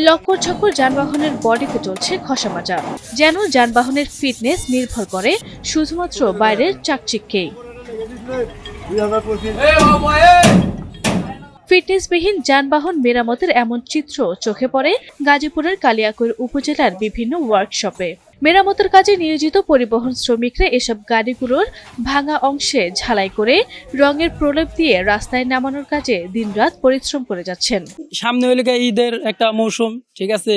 লক্কর ছক্কর যানবাহনের বডিতে চলছে খসামাজা, যেন যানবাহনের ফিটনেস নির্ভর করে শুধুমাত্র বাইরের চাকচিক্যেই। ফিটনেসবিহীন যানবাহন মেরামতের এমন চিত্র চোখে পড়ে গাজীপুরের কালিয়াকৈর উপজেলার বিভিন্ন ওয়ার্কশপে। মেরামতের কাজে নিয়োজিত পরিবহন শ্রমিকরা এসব গাড়িগুলোর ভাঙা অংশে ঝালাই করে রঙের প্রলেপ দিয়ে রাস্তায় নামানোর কাজে দিনরাত পরিশ্রম করে যাচ্ছেন। সামনে হইলে ঈদের একটা মৌসুম, ঠিক আছে,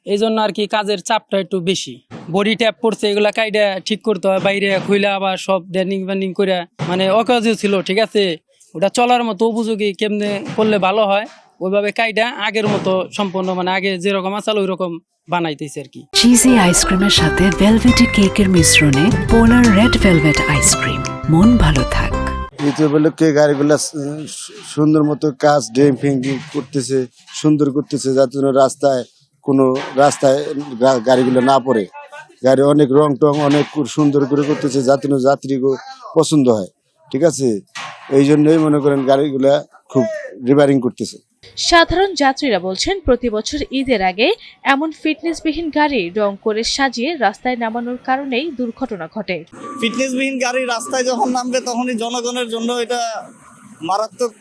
এই জন্য আর কি কাজের চাপটা একটু বেশি। বডি ট্যাপ পড়ছে, এগুলা কাইডা ঠিক করতে হয়, বাইরে খুইলা আবার সব ড্যান্ডিং করে মানে অকাজও ছিল, ঠিক আছে, ওটা চলার মতো উপযোগী কেমনে করলে ভালো হয় ওইভাবে কাইডা আগের মতো সম্পূর্ণ মানে আগে যেরকম আসাল ওই রকম বানাইতেছে আর কি। চিজি আইসক্রিমের সাথে ভেলভেটি কেকের মিশ্রণে পোলার রেড ভেলভেট আইসক্রিম, মন ভালো থাক। উপলক্ষে গাড়িগুলা সুন্দর মতো কাজ ড্যাম্পিং করতেছে, সুন্দর করতেছে, যাতে রাস্তায় গাড়িগুলো না পড়ে। গাড়ি অনেক রং টং অনেক সুন্দর করে করতেছে, যাতে যাত্রীকে পছন্দ হয়, ঠিক আছে। এই জন্যই মনে করেন গাড়িগুলা খুব রিপেয়ারিং করতেছে। সাধারণ যাত্রীরা বলছেন, প্রতি বছর ঈদের আগে এমন ফিটনেসবিহীন গাড়ি রং করে সাজিয়ে রাস্তায় নামানোর কারণেই দুর্ঘটনা ঘটে। ফিটনেসবিহীন গাড়ি রাস্তায় যখন নামবে তখনই জনগণের জন্য এটা মারাত্মক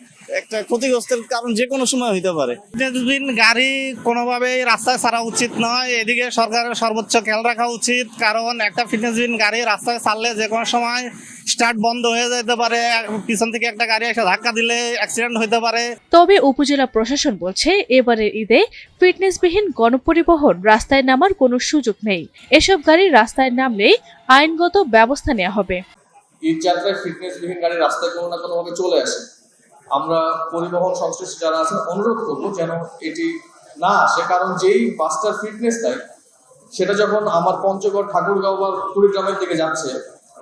একটা ক্ষতিগ্রস্তের কারণ যে কোনো সময় হইতে পারে। ফিটনেসবিহীন গাড়ি কোনোভাবেই রাস্তায় ছাড়া উচিত নয়, এদিকে সরকারের সর্বোচ্চ খেয়াল রাখা উচিত, কারণ একটা ফিটনেসবিহীন গাড়ি রাস্তায় ছাড়লে যে কোনো সময় স্টার্ট বন্ধ হয়ে যেতে পারে, পিছন থেকে একটা গাড়ি এসে ধাক্কা দিলে অ্যাক্সিডেন্ট হতে পারে। তবে উপজেলা প্রশাসন বলছে, এবারের ঈদে ফিটনেসবিহীন গণপরিবহন রাস্তায় নামার কোনো সুযোগ নেই। এসব গাড়ি রাস্তায় নামলেই আইনগত ব্যবস্থা নেওয়া হবে। ঈদ যাত্রায় ফিটনেসবিহীন গাড়ি রাস্তায় কোনো না কোনোভাবে চলে আসে। আমরা পরিবহন সংশ্লিষ্ট যারা আছেন অনুরোধ করবো যেন এটি না আসে, কারণ যেই বাসটার ফিটনেস নাই সেটা যখন আমার পঞ্চগড়, ঠাকুরগাঁও বা কুড়িগ্রামের দিকে যাচ্ছে,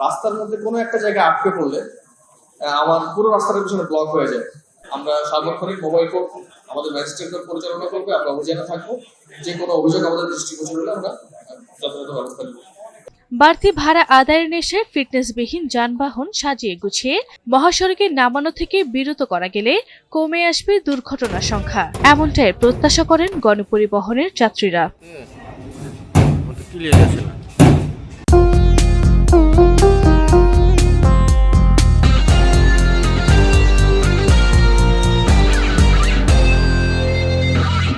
রাস্তার মধ্যে কোনো একটা জায়গায় আটকে পড়লে আমার পুরো রাস্তাটার পিছনে ব্লক হয়ে যায়। আমরা সার্বক্ষণিক মোবাইল কোর্ট আমাদের ম্যাজিস্ট্রেট কোর্ট পরিচালনা করবে, আমরা অভিযানে থাকবো, যে কোনো অভিযোগ আমাদের দৃষ্টিগোচর হলে আমরা যথাযথ ব্যবস্থা নেব। বাড়তি ভাড়া আদায়ের নেশায় ফিটনেসবিহীন যানবাহন সাজিয়ে গুছিয়ে মহাসড়কে নামানো থেকে বিরত করা গেলে কমে আসবে দুর্ঘটনার সংখ্যা, এমনটাই প্রত্যাশা করেন গণপরিবহনের যাত্রীরা।